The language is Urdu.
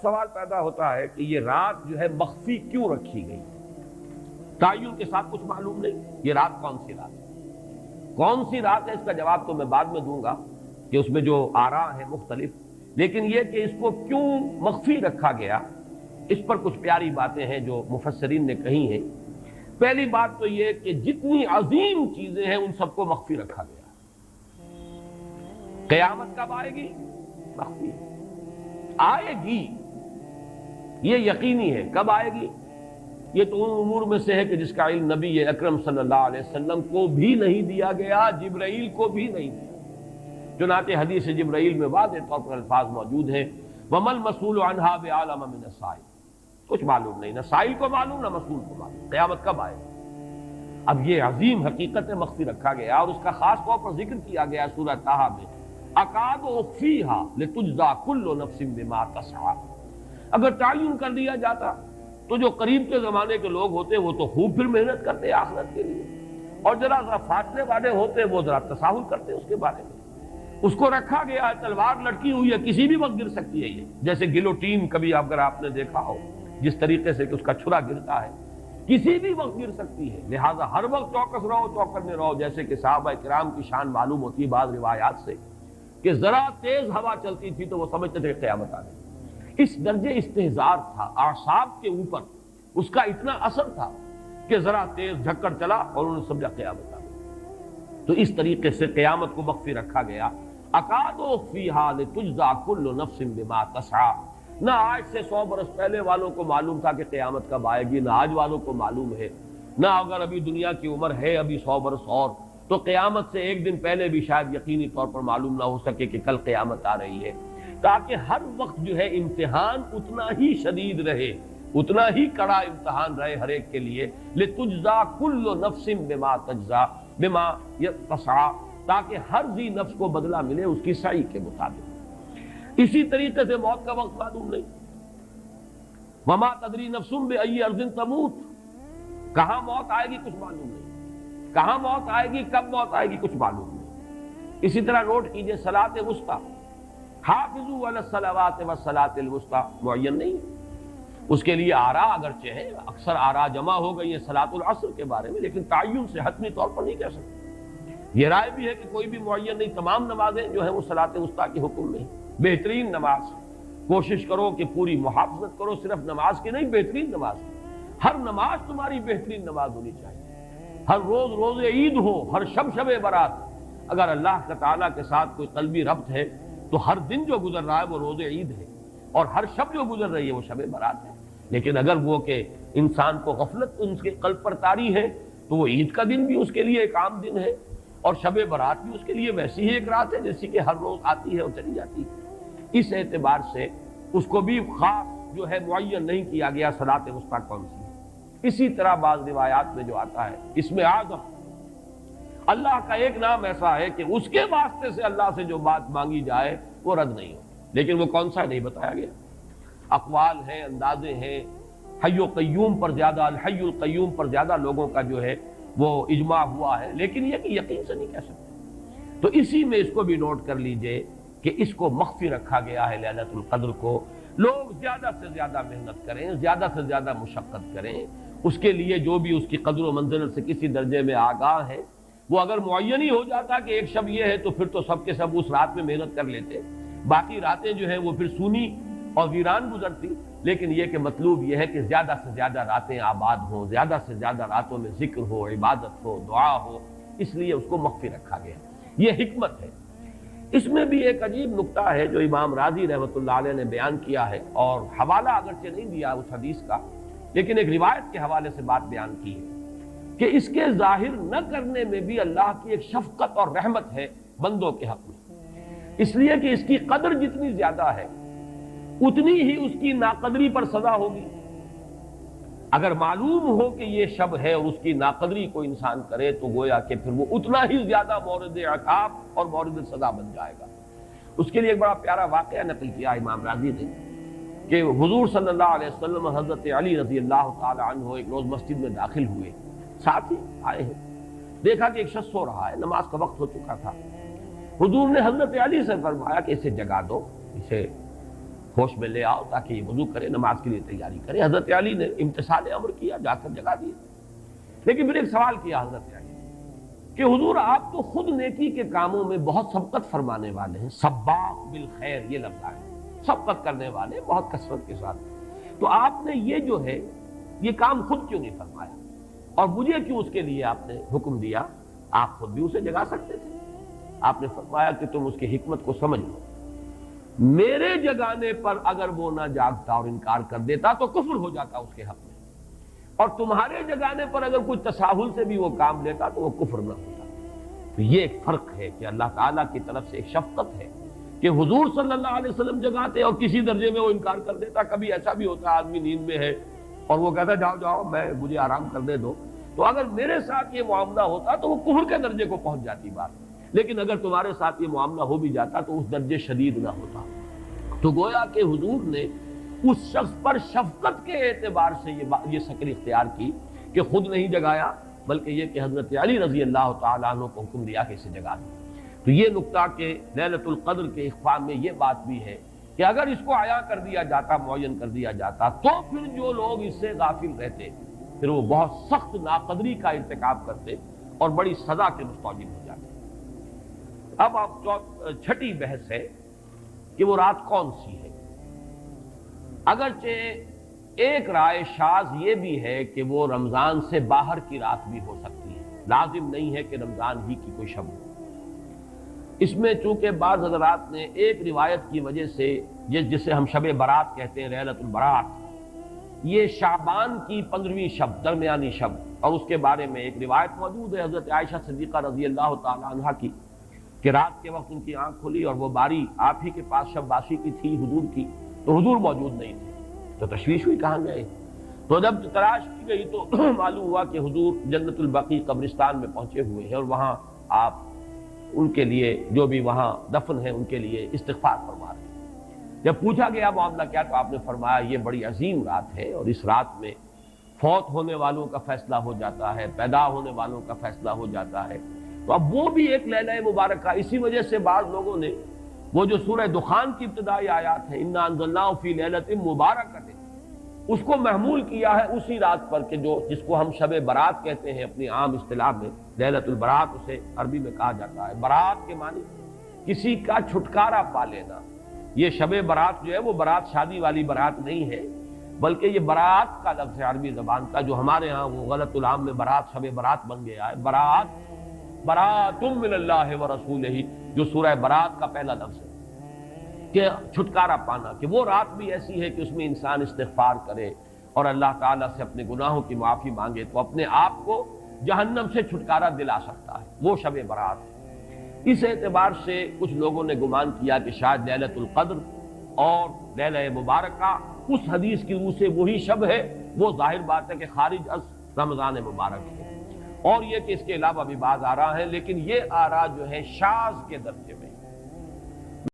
سوال پیدا ہوتا ہے کہ یہ رات جو ہے مخفی کیوں رکھی گئی؟ تعین کے ساتھ کچھ معلوم نہیں یہ رات کون سی رات ہے، کون سی رات ہے، اس کا جواب تو میں بعد میں دوں گا کہ اس میں جو آراء ہیں مختلف، لیکن یہ کہ اس کو کیوں مخفی رکھا گیا اس پر کچھ پیاری باتیں ہیں جو مفسرین نے کہی ہیں۔ پہلی بات تو یہ کہ جتنی عظیم چیزیں ہیں ان سب کو مخفی رکھا گیا۔ قیامت کب آئے گی؟ مخفی آئے گی، یہ یقینی ہے۔ کب آئے گی؟ یہ تو ان امور میں سے ہے کہ جس کا علم نبی اکرم صلی اللہ علیہ وسلم کو بھی نہیں دیا گیا، جبرائیل کو بھی نہیں دیا۔ چنانچہ حدیث جبرائیل میں واضح طور پر الفاظ موجود ہیں وَمَا الْمَسْئُولُ عَنْهَا بِأَعْلَمَ مِنَ السَّائِلِ، کچھ معلوم نہیں، نہ سائل کو معلوم نہ مسئول کو معلوم قیامت کب آئے۔ اب یہ عظیم حقیقت مخفی رکھا گیا اور اس کا خاص طور پر ذکر کیا گیا سورہ طٰہٰ میں، اکاد اخفیھا لتجزی کل نفس بما تسعی۔ اگر تعین کر دیا جاتا تو جو قریب کے زمانے کے لوگ ہوتے وہ تو خوب پھر محنت کرتے آخرت کے لیے، اور ذرا فاصلے والے ہوتے وہ ذرا تساہل کرتے اس کے بارے میں۔ اس کو رکھا گیا ہے، تلوار لٹکی ہوئی ہے، کسی بھی وقت گر سکتی ہے یہ، جیسے گلوٹین کبھی اگر آپ نے دیکھا ہو جس طریقے سے کہ اس کا چھرا گرتا ہے، کسی بھی وقت گر سکتی ہے، لہذا ہر وقت چوکس رہو، چوکنے رہو، جیسے کہ صحابہ کرام کی شان معلوم ہوتی ہے بعض روایات سے کہ ذرا تیز ہوا چلتی تھی تو وہ سمجھتے تھے کہ قیامت آ گئی۔ اس درجے استحضار تھا اعصاب کے اوپر، اس کا اتنا اثر تھا کہ ذرا تیز جھکڑ چلا اور انہوں نے سمجھا قیامت آ گئی۔ تو اس طریقے سے قیامت کو مخفی رکھا گیا۔ اکاد اخفیھا لتجزی کل نفس بما تسعی۔ نہ آج سے 100 برس پہلے والوں کو معلوم تھا کہ قیامت کب آئے گی، نہ آج والوں کو معلوم ہے، نہ اگر ابھی دنیا کی عمر ہے ابھی 100 برس اور تو قیامت سے ایک دن پہلے بھی شاید یقینی طور پر معلوم نہ ہو سکے کہ کل قیامت آ رہی ہے، تاکہ ہر وقت جو ہے امتحان اتنا ہی شدید رہے، اتنا ہی کڑا امتحان رہے ہر ایک کے لیے۔ لتجزی کل نفس بما تجزی بما تسعی، تاکہ ہر ذی نفس کو بدلہ ملے اس کی سعی کے مطابق۔ اسی طریقے سے موت کا وقت معلوم نہیں، وما تدری نفس بأی ارض تموت، کہاں موت آئے گی کچھ معلوم نہیں، کہاں موت آئے گی، کب موت آئے گی کچھ معلوم نہیں۔ اسی طرح نوٹ کیجئے صلاۃ وسطیٰ، حافظوا علی الصلوات والصلاۃ الوسطیٰ معین نہیں ہے، اس کے لیے آراء اگرچہ ہے، اکثر آراء جمع ہو گئی ہیں صلاۃ العصر کے بارے میں، لیکن تعین سے حتمی طور پر نہیں کہہ سکتے۔ یہ رائے بھی ہے کہ کوئی بھی معین نہیں، تمام نمازیں جو ہیں وہ صلاۃ وسطیٰ کے حکم میں ہیں۔ بہترین نماز، کوشش کرو کہ پوری محافظت کرو، صرف نماز کی نہیں، بہترین نماز، ہر نماز تمہاری بہترین نماز ہونی چاہیے۔ ہر روز روز عید ہو، ہر شب شب برات، اگر اللہ تعالیٰ کے ساتھ کوئی قلبی ربط ہے تو ہر دن جو گزر رہا ہے وہ روز عید ہے، اور ہر شب جو گزر رہی ہے وہ شب برات ہے۔ لیکن اگر وہ کہ انسان کو غفلت ان کے قلب پر طاری ہے تو وہ عید کا دن بھی اس کے لیے ایک عام دن ہے، اور شب برات بھی اس کے لیے ویسی ہی ایک رات ہے جیسی کہ ہر روز آتی ہے اور چلی جاتی ہے۔ اس اعتبار سے اس کو بھی خاص جو ہے معین نہیں کیا گیا صلاۃ وسطیٰ کون سی ہے۔ اسی طرح بعض روایات میں جو آتا ہے اس میں اعظم، اللہ کا ایک نام ایسا ہے کہ اس کے واسطے سے اللہ سے جو بات مانگی جائے وہ رد نہیں ہو، لیکن وہ کون سا نہیں بتایا گیا۔ اقوال ہیں، اندازے ہیں، حی و قیوم پر زیادہ، الحی القیوم پر زیادہ لوگوں کا جو ہے وہ اجماع ہوا ہے، لیکن یہ کہ یقین سے نہیں کہہ سکتے۔ تو اسی میں اس کو بھی نوٹ کر لیجئے کہ اس کو مخفی رکھا گیا ہے لیلۃ القدر کو۔ لوگ زیادہ سے زیادہ محنت کریں، زیادہ سے زیادہ مشقت کریں، اس کے لیے جو بھی اس کی قدر و منزلت سے کسی درجے میں آگاہ ہے، وہ اگر معین ہی ہو جاتا کہ ایک شب یہ ہے تو پھر تو سب کے سب اس رات میں محنت کر لیتے، باقی راتیں جو ہیں وہ پھر سونی اور ویران گزرتی۔ لیکن یہ کہ مطلوب یہ ہے کہ زیادہ سے زیادہ راتیں آباد ہوں، زیادہ سے زیادہ راتوں میں ذکر ہو، عبادت ہو، دعا ہو، اس لیے اس کو مخفی رکھا گیا۔ یہ حکمت ہے۔ اس میں بھی ایک عجیب نکتہ ہے جو امام راضی رحمۃ اللہ علیہ نے بیان کیا ہے، اور حوالہ اگرچہ نہیں دیا اس حدیث کا، لیکن ایک روایت کے حوالے سے بات بیان کی ہے کہ اس کے ظاہر نہ کرنے میں بھی اللہ کی ایک شفقت اور رحمت ہے بندوں کے حق میں، اس لیے کہ اس کی قدر جتنی زیادہ ہے اتنی ہی اس کی ناقدری پر سزا ہوگی۔ اگر معلوم ہو کہ یہ شب ہے اور اس کی ناقدری کو انسان کرے تو گویا کہ پھر وہ اتنا ہی زیادہ مورد عقاب اور مورد سزا بن جائے گا۔ اس کے لیے ایک بڑا پیارا واقعہ نقل کیا امام راضی نے کہ حضور صلی اللہ علیہ وسلم حضرت علی رضی اللہ تعالی عنہ ایک روز مسجد میں داخل ہوئے، ساتھ ہی آئے ہیں، دیکھا کہ ایک شخص سو رہا ہے، نماز کا وقت ہو چکا تھا۔ حضور نے حضرت علی سے فرمایا کہ اسے جگا دو، اسے ہوش میں لے آؤ تاکہ یہ وضو کرے، نماز کے لیے تیاری کرے۔ حضرت علی نے امتثال امر کیا، جا کر جگا دیا۔ لیکن پھر ایک سوال کیا حضرت علی کہ حضور آپ تو خود نیکی کے کاموں میں بہت سبقت فرمانے والے ہیں، سباق بالخیر یہ لفظ ہے، سبقت کرنے والے بہت کثرت کے ساتھ، تو آپ نے یہ جو ہے یہ کام خود کیوں نہیں فرمایا اور مجھے کیوں اس کے لیے آپ نے حکم دیا؟ آپ خود بھی اسے جگا سکتے تھے۔ آپ نے فرمایا کہ تم اس کی حکمت کو سمجھ لو، میرے جگانے پر اگر وہ نہ جاگتا اور انکار کر دیتا تو کفر ہو جاتا اس کے حق میں، اور تمہارے جگانے پر اگر کوئی تساہل سے بھی وہ کام لیتا تو وہ کفر نہ ہوتا۔ تو یہ ایک فرق ہے کہ اللہ تعالیٰ کی طرف سے ایک شفقت ہے کہ حضور صلی اللہ علیہ وسلم جگاتے اور کسی درجے میں وہ انکار کر دیتا۔ کبھی ایسا بھی ہوتا آدمی نیند میں ہے اور وہ کہتا جاؤ جاؤ مجھے آرام کرنے دو، تو اگر میرے ساتھ یہ معاملہ ہوتا تو وہ کفر کے درجے کو پہنچ جاتی بات، لیکن اگر تمہارے ساتھ یہ معاملہ ہو بھی جاتا تو اس درجے شدید نہ ہوتا۔ تو گویا کہ حضور نے اس شخص پر شفقت کے اعتبار سے یہ شکل اختیار کی کہ خود نہیں جگایا، بلکہ یہ کہ حضرت علی رضی اللہ تعالیٰ عنہ کو حکم دیا کہ اسے جگا دیں۔ تو یہ نقطہ کہ لیلۃ القدر کے اخفاء میں یہ بات بھی ہے کہ اگر اس کو عیاں کر دیا جاتا، معین کر دیا جاتا، تو پھر جو لوگ اس سے غافل رہتے پھر وہ بہت سخت ناقدری کا ارتکاب کرتے اور بڑی سزا کے مستوجب ہو جاتے۔ اب چھٹی بحث ہے کہ وہ رات کون سی ہے۔ اگرچہ ایک رائے شاذ یہ بھی ہے کہ وہ رمضان سے باہر کی رات بھی ہو سکتی ہے، لازم نہیں ہے کہ رمضان ہی کی کوئی شب ہو۔ اس میں چونکہ بعض حضرات نے ایک روایت کی وجہ سے جسے ہم شب برات کہتے ہیں، لیلۃ البرات، یہ شعبان کی 15ویں شب، درمیانی شب، اور اس کے بارے میں ایک روایت موجود ہے حضرت عائشہ صدیقہ رضی اللہ تعالی عنہا کی کہ رات کے وقت ان کی آنکھ کھلی اور وہ باری آپ ہی کے پاس شب باشی کی تھی حضور کی، تو حضور موجود نہیں تھے، تو تشویش ہوئی کہاں گئے۔ تو جب تلاش کی گئی تو معلوم ہوا کہ حضور جنت البقیع قبرستان میں پہنچے ہوئے ہیں اور وہاں آپ ان کے لیے جو بھی وہاں دفن ہیں ان کے لیے استغفار فرما رہے ہیں۔ جب پوچھا گیا معاملہ کیا، تو آپ نے فرمایا یہ بڑی عظیم رات ہے اور اس رات میں فوت ہونے والوں کا فیصلہ ہو جاتا ہے، پیدا ہونے والوں کا فیصلہ ہو جاتا ہے۔ تو اب وہ بھی ایک لیلہ مبارکہ، اسی وجہ سے بعض لوگوں نے وہ جو سورہ دخان کی ابتدائی آیات ہے انا انزلناہ فی لیلۃ مبارکۃ، اس کو محمول کیا ہے اسی رات پر کہ جس کو ہم شب برات کہتے ہیں اپنی عام اصطلاح میں، لیلۃ البرات اسے عربی میں کہا جاتا ہے۔ برات کے معنی کسی کا چھٹکارا پا لینا۔ یہ شب برات جو ہے وہ برات شادی والی برات نہیں ہے، بلکہ یہ برات کا لفظ ہے عربی زبان کا، جو ہمارے ہاں وہ غلط العام میں برات شب برات بن گیا ہے۔ برات برات من اللہ ورسولہ، جو سورہ برات کا پہلا لفظ ہے کہ چھٹکارا پانا، کہ وہ رات بھی ایسی ہے کہ اس میں انسان استغفار کرے اور اللہ تعالیٰ سے اپنے گناہوں کی معافی مانگے تو اپنے آپ کو جہنم سے چھٹکارا دلا سکتا ہے، وہ شب برات ہے۔ اس اعتبار سے کچھ لوگوں نے گمان کیا کہ شاید لیلۃ القدر اور لیلہ مبارکہ اس حدیث کی روح سے وہی شب ہے، وہ ظاہر بات ہے کہ خارج از رمضان مبارک ہے، اور یہ کہ اس کے علاوہ بھی بعض آراء ہیں، لیکن یہ آراء جو ہے شاذ کے درجے میں،